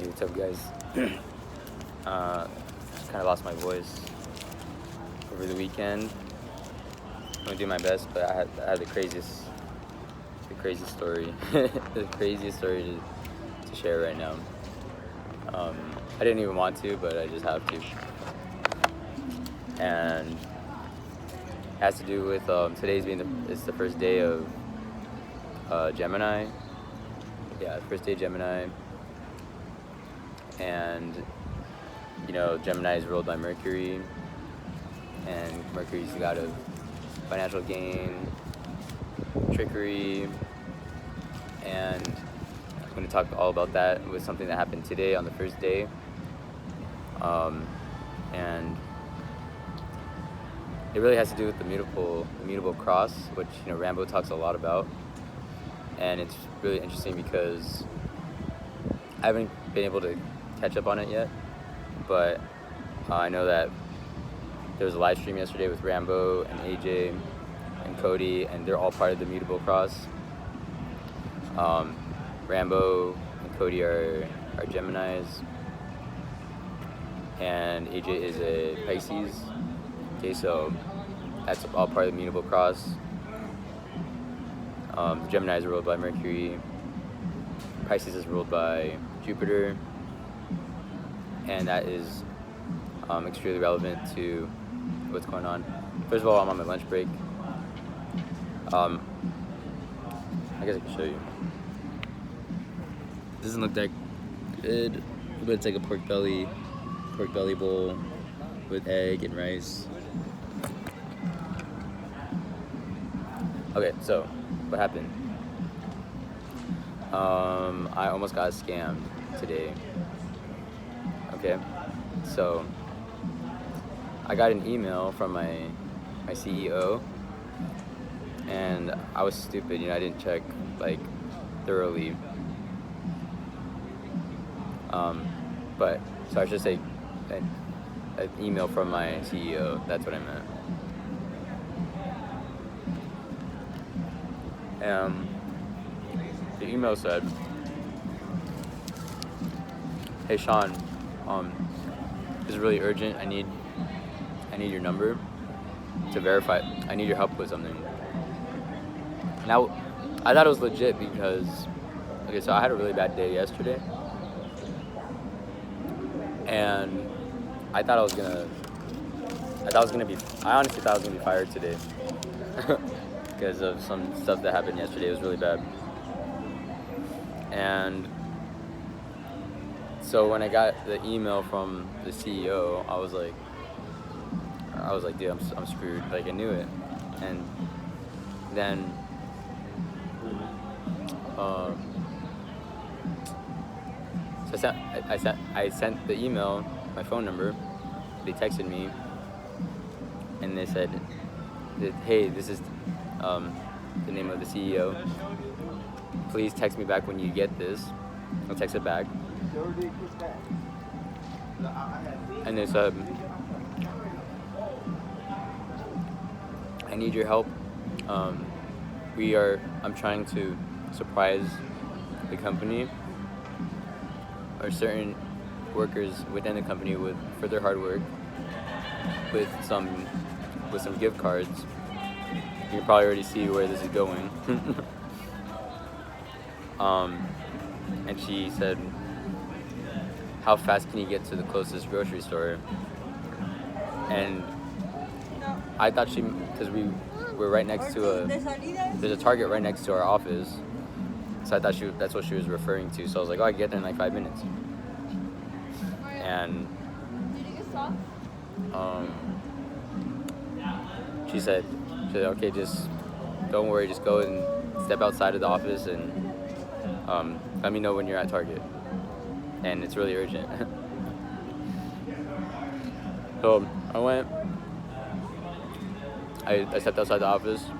Hey, what's up, guys? Just kind of lost my voice over the weekend. I'm gonna do my best, but I had the craziest story, the craziest story to share right now. I didn't even want to, but I just have to. And it has to do with today's it's the first day of Gemini. Yeah, first day Gemini. And you know, Gemini is ruled by Mercury, and Mercury's the god of financial gain, trickery, and I'm going to talk all about that with something that happened today on the first day. And it really has to do with the mutable cross, which, you know, Rambo talks a lot about. And it's really interesting because I haven't been able to catch up on it yet, but I know that there was a live stream yesterday with Rambo and AJ and Cody, and they're all part of the mutable cross. Rambo and Cody are Geminis, and AJ is a Pisces. Okay, so that's all part of the mutable cross. The Geminis are ruled by Mercury. Pisces is ruled by Jupiter, and that is extremely relevant to what's going on. First of all, I'm on my lunch break. I guess I can show you. Doesn't look that good, but it's like a pork belly bowl with egg and rice. Okay, so what happened? I almost got scammed today. Okay, so I got an email from my CEO, and I was stupid, you know, I didn't check like thoroughly. But so I should say an email from my CEO. That's what I meant. The email said, "Hey Sean, this is really urgent. I need your number to verify. I need your help with something." Now, I thought it was legit because, okay, so I had a really bad day yesterday, and I honestly thought I was gonna be fired today because of some stuff that happened yesterday. It was really bad. And so when I got the email from the CEO, I was like, dude, I'm screwed. Like, I knew it. And then so I sent the email, my phone number. They texted me, and they said that, "Hey, this is the name of the CEO. Please text me back when you get this." I texted back, and they said, "I need your help. I'm trying to surprise the company or certain workers within the company for their hard work with some gift cards. You can probably already see where this is going." And she said, "How fast can you get to the closest grocery store?" And I thought because we're right next to there's a Target right next to our office, so I thought that's what she was referring to. So I was like, "Oh, I can get there in like 5 minutes." And she said, "Okay, just don't worry, just go and step outside of the office and let me know when you're at Target, and it's really urgent." So I went. I stepped outside the office.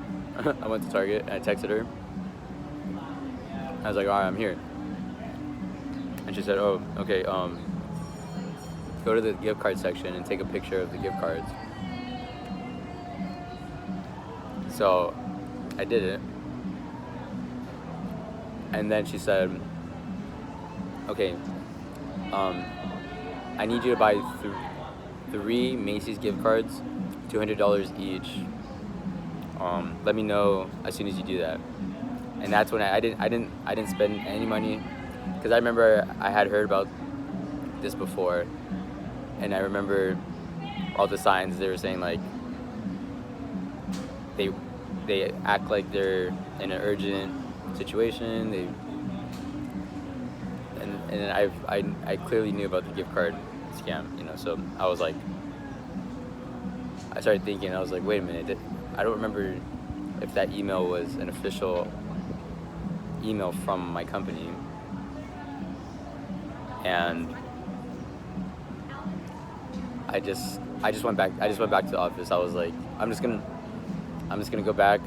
I went to Target and I texted her. I was like, "All right, I'm here." And she said, "Oh, okay. Go to the gift card section and take a picture of the gift cards." So I did it. And then she said, "Okay, I need you to buy 3 Macy's gift cards, $200 each. Let me know as soon as you do that. And that's when I didn't spend any money, because I remember I had heard about this before, and I remember all the signs they were saying, like they act like they're in an urgent situation. And I clearly knew about the gift card scam, so I was like, I started thinking, I was like, wait a minute, I don't remember if that email was an official email from my company. And I just went back to the office. I was like, I'm just gonna go back.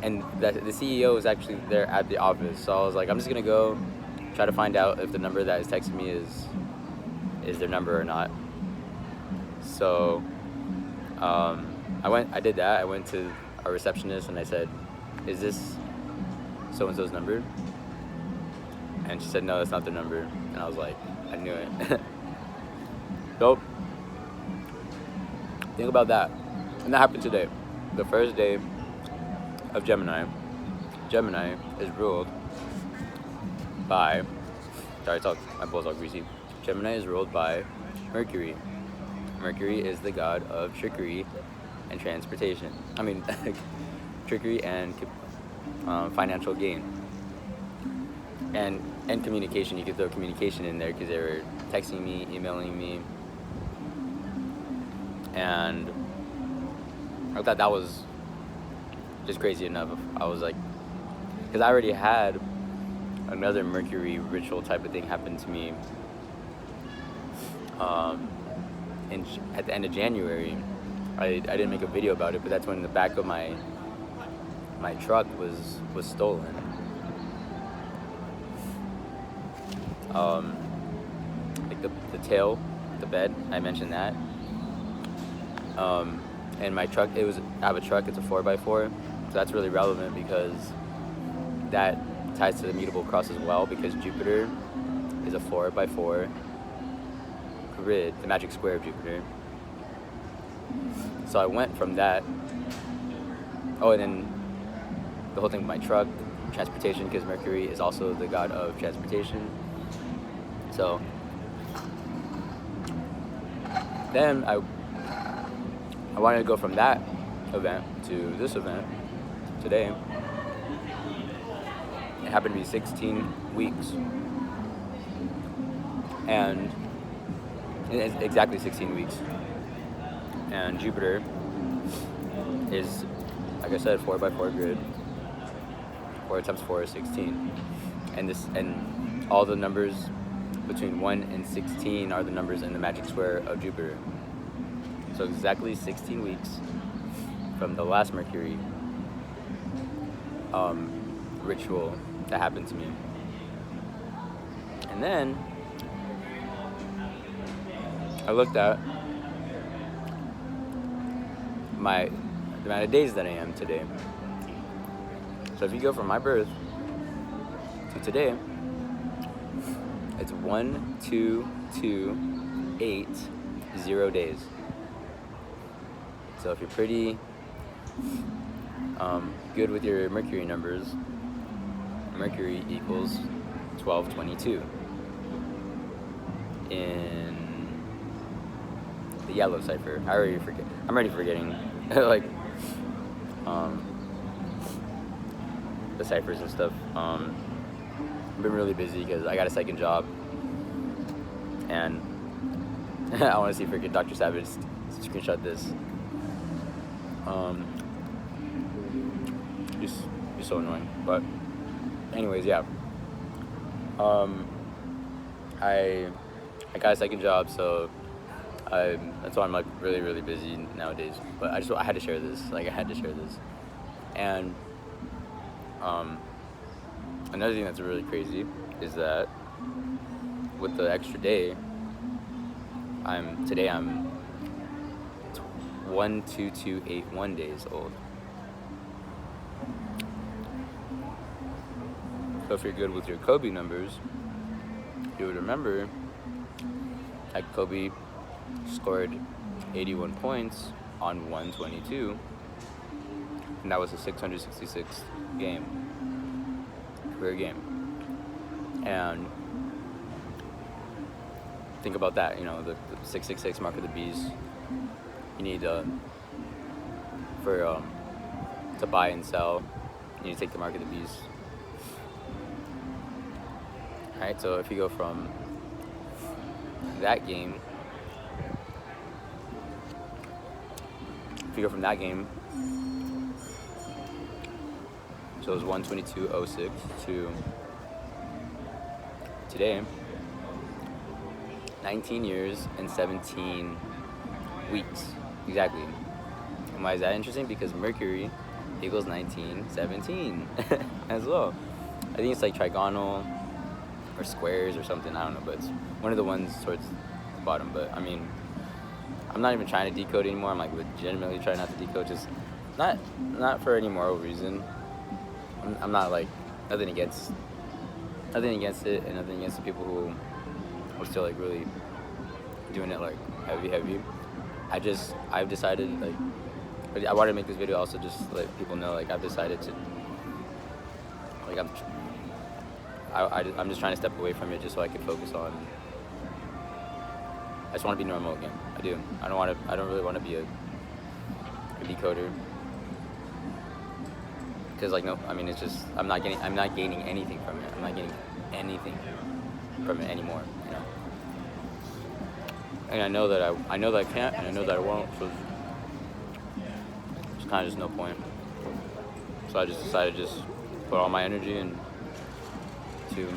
And the CEO was actually there at the office, so I was like, I'm just gonna go try to find out if the number that is texting me is their number or not. So I did that. I went to our receptionist and I said, is this so-and-so's number? And she said, no, that's not their number. And I was like, I knew it. So think about that. And that happened today, the first day of Gemini. Gemini is ruled by, my bowl's all greasy. Gemini is ruled by Mercury. Mercury is the god of trickery and transportation. Trickery and financial gain. And communication. You could throw communication in there because they were texting me, emailing me. And I thought that was just crazy enough. I was like, because I already had another Mercury ritual type of thing happen to me at the end of January. I didn't make a video about it, but that's when the back of my truck was stolen. Like the tail, the bed, I mentioned that. And my truck, I have a truck, it's a 4x4, so that's really relevant because that ties to the mutable cross as well, because Jupiter is a 4x4 grid, the magic square of Jupiter. So I went from that. Oh, and then the whole thing with my truck, transportation, because Mercury is also the god of transportation. So then I wanted to go from that event to this event today. It happened to be 16 weeks. And it's exactly 16 weeks. And Jupiter is, like I said, 4x4 grid. 4 times 4 is 16. And all the numbers between 1 and 16 are the numbers in the magic square of Jupiter. So exactly 16 weeks from the last Mercury ritual that happened to me. And then I looked at the amount of days that I am today. So if you go from my birth to today, it's 1, 2, 2, 8, 0 days. So if you're pretty good with your Mercury numbers, Mercury equals 1222 in the yellow cipher. I'm already forgetting like the ciphers and stuff. I've been really busy because I got a second job, and I want to see freaking Dr. Savage screenshot this. Just so annoying. But anyways, yeah. I got a second job, so that's why I'm like really, really busy nowadays. But I had to share this. And another thing that's really crazy is that with the extra day, I'm 12281 days old. So if you're good with your Kobe numbers, you would remember that Kobe scored 81 points on 122, and that was a 666th game, career game. And think about that, you know, the 666 mark of the beast. You need to buy and sell, you need to take the mark of the beast. Alright, so if you go from that game, so it was 122.06 to today, 19 years and 17 weeks, exactly. And why is that interesting? Because Mercury equals 1917 as well. I think it's like trigonal or squares or something, I don't know, but it's one of the ones towards the bottom. But I mean, I'm not even trying to decode anymore. I'm like legitimately trying not to decode, just not for any moral reason. I'm not like nothing against it, and nothing against the people who are still like really doing it like heavy. I've decided, like, I wanted to make this video also just to let people know, like, I've decided to, like, I'm just trying to step away from it just so I can focus on, I just want to be normal again. I do. I don't really want to be a decoder. Because, like, no, I mean, it's just, I'm not gaining anything from it. I'm not getting anything from it anymore, you know. And I know that I can't, and I know that I won't, so it's kind of just no point. So I just decided to just put all my energy into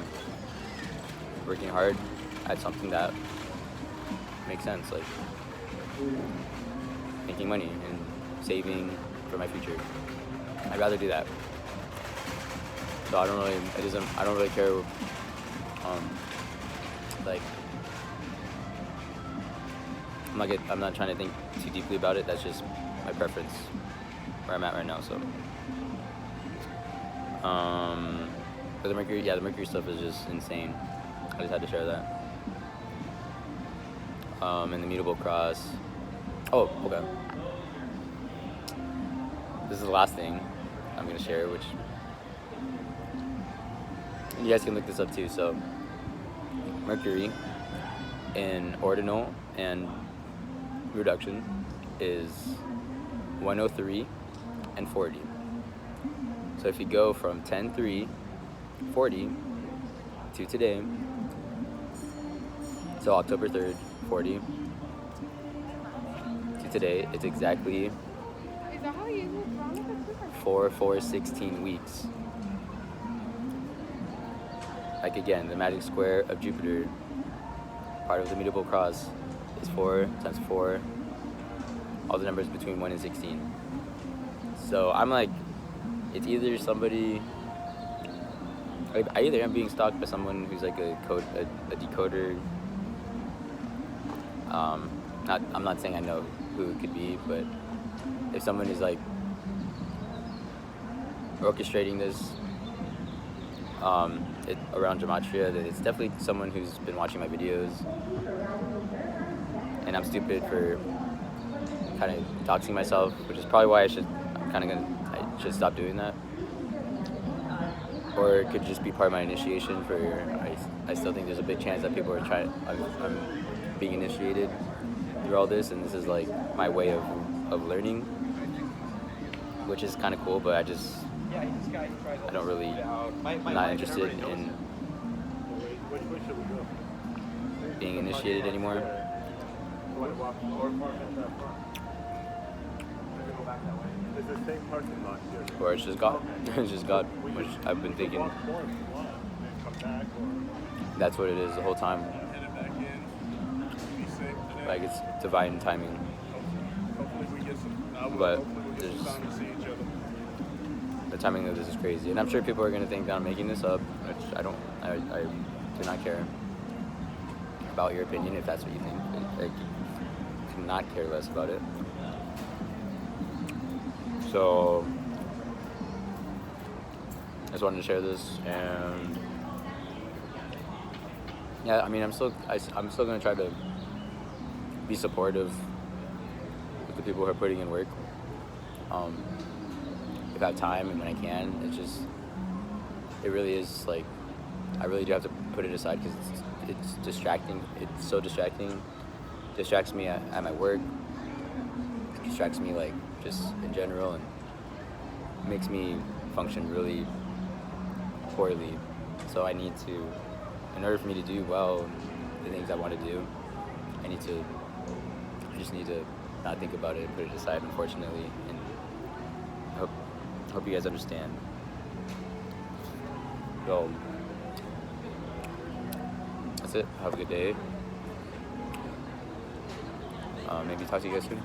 working hard at something that makes sense, like making money and saving for my future. I'd rather do that. So I don't really care, like, I'm not trying to think too deeply about it. That's just my preference, where I'm at right now. So, but the Mercury stuff is just insane. I just had to share that. And the Mutable cross. Oh, okay. This is the last thing I'm gonna share, which you guys can look this up too. So, Mercury in ordinal and reduction is 103 and 40. So if you go from 10/3/40 to today, so October 3rd, 40 to today, it's exactly 4/4/16 weeks. Like, again, the magic square of Jupiter, part of the Mutable cross, is 4 times 4, all the numbers between 1 and 16. So I'm like, it's either somebody, like, I either am being stalked by someone who's like a decoder. I'm not saying I know who it could be, but if someone is like orchestrating this around gematria, then it's definitely someone who's been watching my videos, and I'm stupid for kind of doxing myself, which is probably why I should stop doing that. Or it could just be part of my initiation for, I still think there's a big chance that people are I'm being initiated through all this, and this is like my way of learning, which is kind of cool, but I'm not interested in being initiated anymore. Or it's just God. It's just God, which I've been thinking that's what it is the whole time. Like, it's divine timing. But the timing of this is crazy. And I'm sure people are going to think that I'm making this up, which I do not care about your opinion if that's what you think. I could not care less about it. So I just wanted to share this, and yeah, I mean, I'm still gonna try to be supportive with the people who are putting in work. If I have time and when I can, it really is like, I really do have to put it aside because it's distracting. It's so distracting. Distracts me at my work. Distracts me like just in general, and makes me function really poorly. So I need to, in order for me to do well the things I want to do, I just need to not think about it and put it aside, unfortunately. And I hope you guys understand. So that's it. Have a good day. Maybe talk to you guys soon.